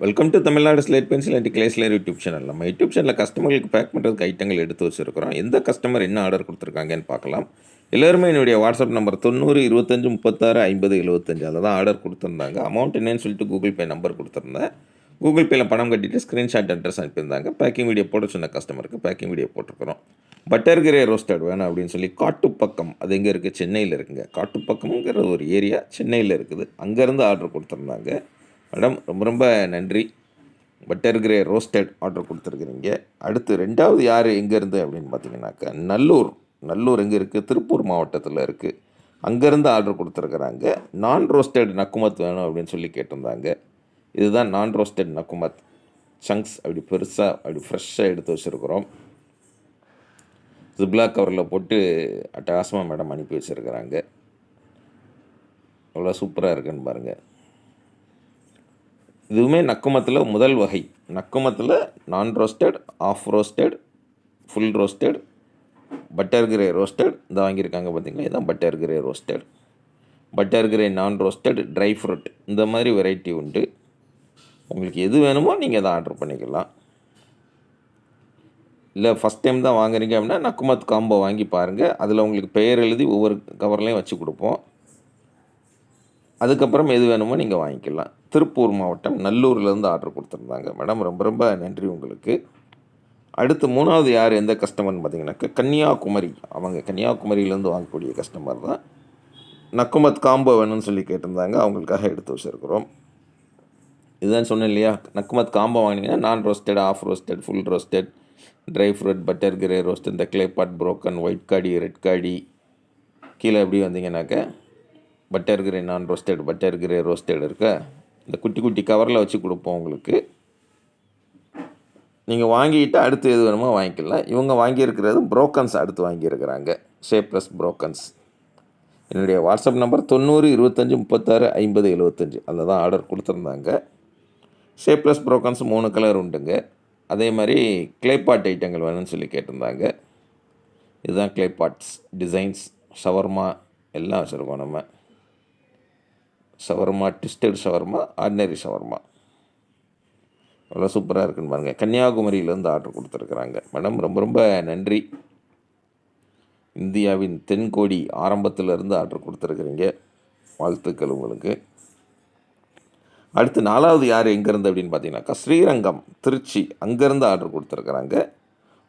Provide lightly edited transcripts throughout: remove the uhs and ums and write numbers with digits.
Welcome to Tamilnadu slate pencil and clay slate YouTube channel. நம்ம YouTube சேனலில் கஸ்டமர்களுக்கு back பண்ணுறதுக்கு ஐட்டங்கள் எடுத்து வச்சுருக்கிறோம். எந்த கஸ்டமர் என்ன ஆர்டர் கொடுத்துருக்காங்கன்னு பார்க்கலாம். எல்லோருமே என்னுடைய வாட்ஸ்அப் நம்பர் 90 25 36 50 75 அதில் தான் ஆர்டர் கொடுத்துருந்தாங்க. அமௌண்ட் என்னன்னு சொல்லிட்டு கூகுள் பே நம்பர் கொடுத்துருந்தேன். கூகுள் பேயில் பணம் கட்டிட்டு ஸ்க்ரீன்ஷாட் அட்ரஸ் அனுப்பியிருந்தாங்க. பேக்கிங் வீடியோ போட சொன்ன கஸ்டமருக்கு பேக்கிங் வீடியோ போட்டிருக்கிறோம். பட்டர் கிரே ரோஸ்டட் வேணும் அப்படின்னு சொல்லி காட்டுப்பக்கம், அது எங்கே இருக்குது, சென்னையில் இருக்குங்க. காட்டுப்பக்கம்ங்கிற ஒரு ஏரியா சென்னையில் இருக்குது. அங்கேருந்து ஆர்டர் கொடுத்துருந்தாங்க. மேடம் ரொம்ப ரொம்ப நன்றி. பட்டர் கிரே ரோஸ்டட் ஆர்டர் கொடுத்துருக்குறீங்க. அடுத்து ரெண்டாவது யார் எங்கேருந்து அப்படின்னு பார்த்தீங்கன்னாக்கா நல்லூர் எங்கே இருக்குது, திருப்பூர் மாவட்டத்தில் இருக்குது. அங்கேருந்து ஆர்டர் கொடுத்துருக்குறாங்க. நான் ரோஸ்டட் நக்குமத் வேணும் அப்படின்னு சொல்லி கேட்டிருந்தாங்க. இதுதான் நான் ரோஸ்டட் நக்குமத். சங்க்ஸ் அப்படி பெருசாக அப்படி ஃப்ரெஷ்ஷாக எடுத்து வச்சுருக்குறோம். ஜிப்லா கவரில் போட்டு அட்டகாசமாக மேடம் அனுப்பி வச்சுருக்குறாங்க. அவ்வளோ சூப்பராக இருக்குன்னு பாருங்கள். இதுவுமே நக்குமத்தில் முதல் வகை. நக்குமத்தில் non roasted, half roasted, full roasted, butter grey roasted இந்த வாங்கியிருக்காங்க பார்த்தீங்களா. இதுதான் butter grey roasted. Butter grey non roasted, dry fruit இந்த மாதிரி வெரைட்டி உண்டு. உங்களுக்கு எது வேணுமோ நீங்கள் அதை ஆர்டர் பண்ணிக்கலாம். இல்லை ஃபஸ்ட் டைம் தான் வாங்குறீங்க அப்படின்னா நக்குமத் காம்போ வாங்கி பாருங்கள். அதில் உங்களுக்கு பெயர் எழுதி ஒவ்வொரு கவர்லேயும் வச்சு கொடுப்போம். அதுக்கப்புறம் எது வேணுமோ நீங்கள் வாங்கிக்கலாம். திருப்பூர் மாவட்டம் நல்லூர்லேருந்து ஆர்டர் கொடுத்துருந்தாங்க. மேடம் ரொம்ப ரொம்ப நன்றி உங்களுக்கு. அடுத்து மூணாவது யார் எந்த கஸ்டமர்னு பார்த்தீங்கன்னாக்கா கன்னியாகுமரி. அவங்க கன்னியாகுமரியிலேருந்து வாங்கக்கூடிய கஸ்டமர் தான். நக்குமத் காம்போ வேணும்னு சொல்லி கேட்டிருந்தாங்க. அவங்களுக்காக எடுத்து வச்சுருக்குறோம். இதுதான் சொன்னேன் இல்லையா, நக்குமத் காம்போ வாங்கினீங்கன்னா non roasted, half roasted, full roasted, dry fruit, butter grey roast, இந்த கிளே பாட், புரோக்கன், ஒயிட் காடி, ரெட் காடி, கீழே எப்படி வந்தீங்கன்னாக்கா butter grey non roasted, butter grey roasted இருக்க இந்த குட்டி குட்டி கவரில் வச்சு கொடுப்போம் உங்களுக்கு. நீங்கள் வாங்கிட்டு அடுத்து எது வேணுமோ வாங்கிக்கலாம். இவங்க வாங்கியிருக்கிறது புரோக்கன்ஸ் அடுத்து வாங்கியிருக்கிறாங்க. ஷேப்லெஸ் புரோக்கன்ஸ். என்னுடைய வாட்ஸ்அப் நம்பர் 90 25 36 50 75 அதில் தான் ஆர்டர் கொடுத்துருந்தாங்க. ஷேப்லெஸ் புரோக்கன்ஸ் 3 கலர் உண்டுங்க. அதே மாதிரி கிளேபாட் ஐட்டங்கள் வேணும்னு சொல்லி கேட்டிருந்தாங்க. இதுதான் கிளேபாட்ஸ் டிசைன்ஸ். ஷவர்மா எல்லாம் வச்சுருக்கோம் நம்ம. Shawarma, twisted shawarma, ordinary shawarma அவ்வளோ சூப்பராக இருக்குன்னு பாருங்கள். கன்னியாகுமரியிலேருந்து ஆர்டர் கொடுத்துருக்குறாங்க. மேடம் ரொம்ப ரொம்ப நன்றி. இந்தியாவின் தென்கோடி ஆரம்பத்திலேருந்து ஆர்டர் கொடுத்துருக்குறீங்க. வாழ்த்துக்கள் உங்களுக்கு. அடுத்து நாலாவது யார் எங்கேருந்து அப்படின்னு பார்த்தீங்கன்னாக்கா ஸ்ரீரங்கம், திருச்சி அங்கேருந்து ஆர்டர் கொடுத்துருக்குறாங்க.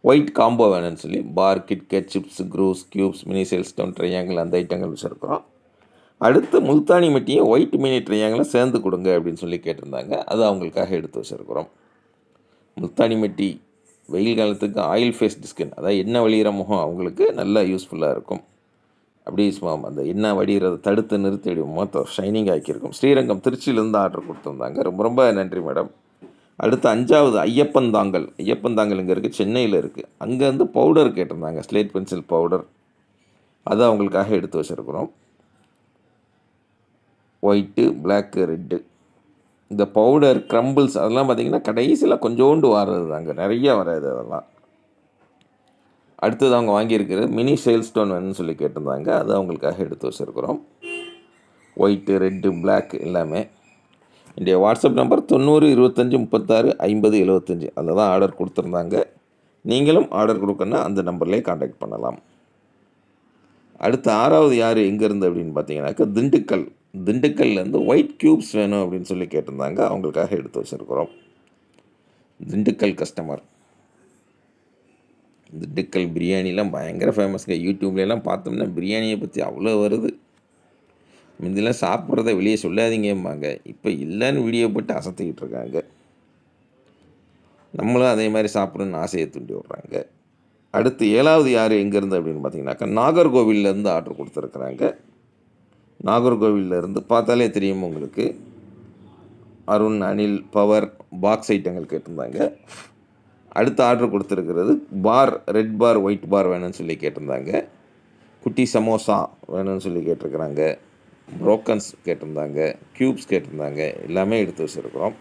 ஒயிட் காம்போ வேணும்னு சொல்லி பார், கிட்கேட், சிப்ஸ், க்ரூஸ், க்யூப்ஸ், மினி சேல் ஸ்டோன், ட்ரையாங்கிள் அந்த ஐட்டங்கள் வச்சுருக்குறோம். அடுத்து முல்தானி மெட்டியும் ஒயிட் மினி ட்ரையாங்கிளும் சேர்ந்து கொடுங்க அப்படின்னு சொல்லி கேட்டிருந்தாங்க. அது அவங்களுக்காக எடுத்து வச்சுருக்குறோம். முல்தானி மெட்டி வெயில் காலத்துக்கு ஆயில் ஃபேஸ் டிஸ்கின், அதாவது எண்ணெய் வழிகிற முகம் அவங்களுக்கு நல்லா யூஸ்ஃபுல்லாக இருக்கும். அப்படி அந்த எண்ணெய் வடிகிறத தடுத்து நிறுத்தி முகத்தை ஷைனிங் ஆக்கியிருக்கும். ஸ்ரீரங்கம் திருச்சியிலேருந்து ஆர்டர் கொடுத்துருந்தாங்க. ரொம்ப ரொம்ப நன்றி மேடம். அடுத்து அஞ்சாவது ஐயப்பந்தாங்கல். ஐயப்பந்தாங்கல் இங்கே இருக்குது, சென்னையில் இருக்குது. அங்கேருந்து பவுடர் கேட்டிருந்தாங்க, ஸ்லேட் பென்சில் பவுடர். அதை அவங்களுக்காக எடுத்து வச்சுருக்குறோம். ஒயிட்டு, பிளாக்கு, ரெட்டு இந்த பவுடர் க்ரம்பிள்ஸ் அதெல்லாம் பார்த்திங்கன்னா கடைசியில் கொஞ்சோண்டு வர்றது தாங்க, நிறைய வராது அதெல்லாம். அடுத்தது அவங்க வாங்கியிருக்கிறது மினி சேல் ஸ்டோன் வேணும்னு சொல்லி கேட்டிருந்தாங்க. அது அவங்களுக்காக எடுத்து வச்சுருக்குறோம். ஒயிட்டு, ரெட்டு, பிளாக் எல்லாமே. என்னுடைய வாட்ஸ்அப் நம்பர் 90 25 36 50 75 அதில் தான் ஆர்டர் கொடுத்துருந்தாங்க. நீங்களும் ஆர்டர் கொடுக்கணுன்னா அந்த நம்பர்லேயே காண்டாக்ட் பண்ணலாம். அடுத்து ஆறாவது யார் எங்கேருந்து அப்படின்னு பார்த்தீங்கன்னாக்கா திண்டுக்கல்லேருந்து ஒயிட் க்யூப்ஸ் வேணும் அப்படின்னு சொல்லி கேட்டிருந்தாங்க. அவங்களுக்காக எடுத்து வச்சுருக்குறோம். திண்டுக்கல் கஸ்டமர். திண்டுக்கல் பிரியாணிலாம் பயங்கர ஃபேமஸ்ங்க. யூடியூப்லாம் பார்த்தோம்னா பிரியாணியை பற்றி அவ்வளோ வருது. முந்திலாம் சாப்பிட்றத வெளியே சொல்லாதீங்கம்பாங்க. இப்போ இல்லைன்னு வீடியோ போட்டு அசத்திக்கிட்டு இருக்காங்க. நம்மளும் அதே மாதிரி சாப்பிடணுன்னு ஆசையை தூண்டி விட்றாங்க. அடுத்து ஏழாவது யார் எங்கேருந்து அப்படின்னு பார்த்தீங்கன்னாக்கா நாகர்கோவிலேருந்து ஆர்டர் கொடுத்துருக்குறாங்க. நாகர்கோவிலேருந்து பார்த்தாலே தெரியும் உங்களுக்கு. அருண், அனில், பவர் பாக்ஸ் ஐட்டங்கள் கேட்டிருந்தாங்க. அடுத்து ஆர்டர் கொடுத்துருக்கிறது பார், ரெட் பார், ஒயிட் பார் வேணும்னு சொல்லி கேட்டிருந்தாங்க. குட்டி சமோசா வேணும்னு சொல்லி கேட்டிருக்கிறாங்க. புரோக்கன்ஸ் கேட்டிருந்தாங்க. க்யூப்ஸ் கேட்டிருந்தாங்க. எல்லாமே எடுத்து வச்சுருக்குறோம்.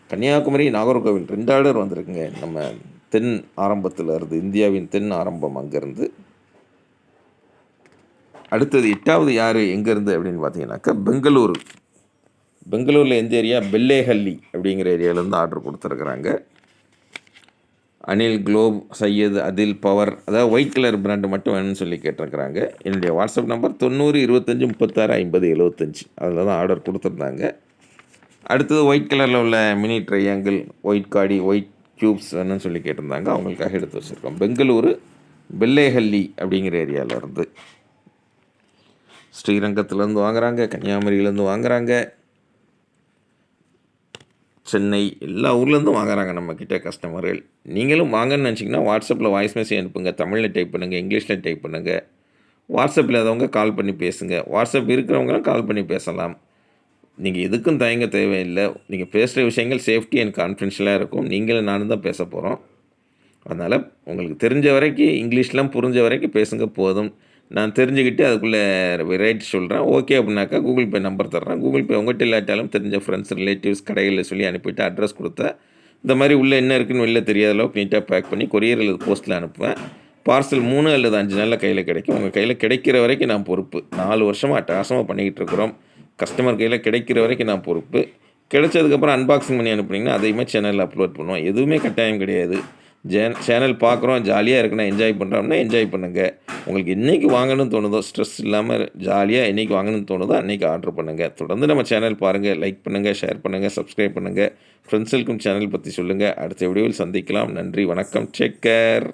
கன்னியாகுமரி, நாகர்கோவில் 2 ஆர்டர் வந்திருக்குங்க. நம்ம தென் ஆரம்பத்தில் இருந்து, இந்தியாவின் தென் ஆரம்பம் அங்கேருந்து. அடுத்தது 8வது யார் எங்கேருந்து அப்படின்னு பார்த்தீங்கன்னாக்கா பெங்களூரு. பெங்களூரில் எந்த ஏரியா? பெல்லேஹள்ளி அப்படிங்கிற ஏரியாவிலேருந்து ஆர்டர் கொடுத்துருக்குறாங்க. அனில், குளோப், சையத், அதில், பவர், அதாவது ஒயிட் கலர் பிராண்டு மட்டும் வேணும்னு சொல்லி கேட்டிருக்கிறாங்க. என்னுடைய வாட்ஸ்அப் நம்பர் 90 25 36 50 75. அதில் தான் ஆர்டர் கொடுத்துருந்தாங்க. அடுத்தது ஒயிட் கலரில் உள்ள மினி ட்ரையாங்கிள், ஒயிட் காடி, ஒயிட் க்யூப்ஸ் வேணும்னு சொல்லி கேட்டிருந்தாங்க. அவங்களுக்காக எடுத்து வச்சுருக்கோம். பெங்களூரு பெல்லேஹள்ளி அப்படிங்கிற ஏரியாவிலேருந்து. ஸ்ரீரங்கத்துலேருந்து வாங்குகிறாங்க, கன்னியாகுமரியிலேருந்து வாங்குகிறாங்க, சென்னை, எல்லா ஊர்லேருந்தும் வாங்குறாங்க நம்மக்கிட்ட கஸ்டமர்கள். நீங்களும் வாங்கன்னு நினச்சிங்கன்னா வாட்ஸ்அப்பில் வாய்ஸ் மெசேஜ் அனுப்புங்க. தமிழில் டைப் பண்ணுங்கள், இங்கிலீஷில் டைப் பண்ணுங்கள். வாட்ஸ்அப் இல்லாதவங்க கால் பண்ணி பேசுங்க. வாட்ஸ்அப் இருக்கிறவங்களும் கால் பண்ணி பேசலாம். நீங்கள் எதுக்கும் தயங்க தேவையில்லை. நீங்கள் பேசுகிற விஷயங்கள் சேஃப்டி அண்ட் கான்ஃபிடென்ஷியலாக இருக்கும். நீங்களும் நானும் தான் பேச போகிறோம். அதனால் உங்களுக்கு தெரிஞ்ச வரைக்கும், இங்கிலீஷ்லாம் புரிஞ்ச வரைக்கும் பேசுங்க போதும். நான் தெரிஞ்சுக்கிட்டு அதுக்குள்ளே ரேட் சொல்கிறேன். ஓகே அப்படின்னாக்கா கூகுள் பே நம்பர் தர்றேன். கூகுள் பே உங்கள்கிட்ட இல்லாட்டாலும் தெரிஞ்ச ஃப்ரெண்ட்ஸ், ரிலேட்டிவ்ஸ், கடைகளில் சொல்லி அனுப்பிவிட்டு அட்ரஸ் கொடுத்தா இந்த மாதிரி உள்ளே என்ன இருக்குதுன்னு வெளில தெரியாத அளவுக்கு நீட்டாக பேக் பண்ணி கொரியர் அல்லது போஸ்ட்டில் அனுப்புவேன். பார்சல் 3 அல்லது 5 நாளில் கையில் கிடைக்கும். உங்கள் கையில் கிடைக்கிற வரைக்கும் நான் பொறுப்பு. 4 வருஷமாக அட்டகாசமாக பண்ணிக்கிட்டு இருக்கிறோம். கஸ்டமர் கையில் கிடைக்கிற வரைக்கும் நான் பொறுப்பு. கிடைச்சதுக்கப்புறம் அன்பாக்சிங் பண்ணி அனுப்புனீங்கன்னா அதையுமே சேனலில் அப்லோட் பண்ணுவோம். எதுவுமே கட்டாயம் கிடையாது. சேனல் பார்க்குறோம், ஜாலியாக இருக்குன்னா என்ஜாய் பண்ணுறோம்னா என்ஜாய் பண்ணுங்கள். உங்களுக்கு என்றைக்கு வாங்கணும்னு தோணுதோ, ஸ்ட்ரெஸ் இல்லாமல் ஜாலியாக என்றைக்கு வாங்கணும்னு தோணுதோ அன்றைக்கி ஆர்டர் பண்ணுங்கள். தொடர்ந்து நம்ம சேனல் பாருங்கள், லைக் பண்ணுங்கள், ஷேர் பண்ணுங்கள், சப்ஸ்கிரைப் பண்ணுங்கள். ஃப்ரெண்ட்ஸுக்கும் சேனல் பற்றி சொல்லுங்கள். அடுத்த வீடியோவில் சந்திக்கலாம். நன்றி, வணக்கம், டேக் கேர்.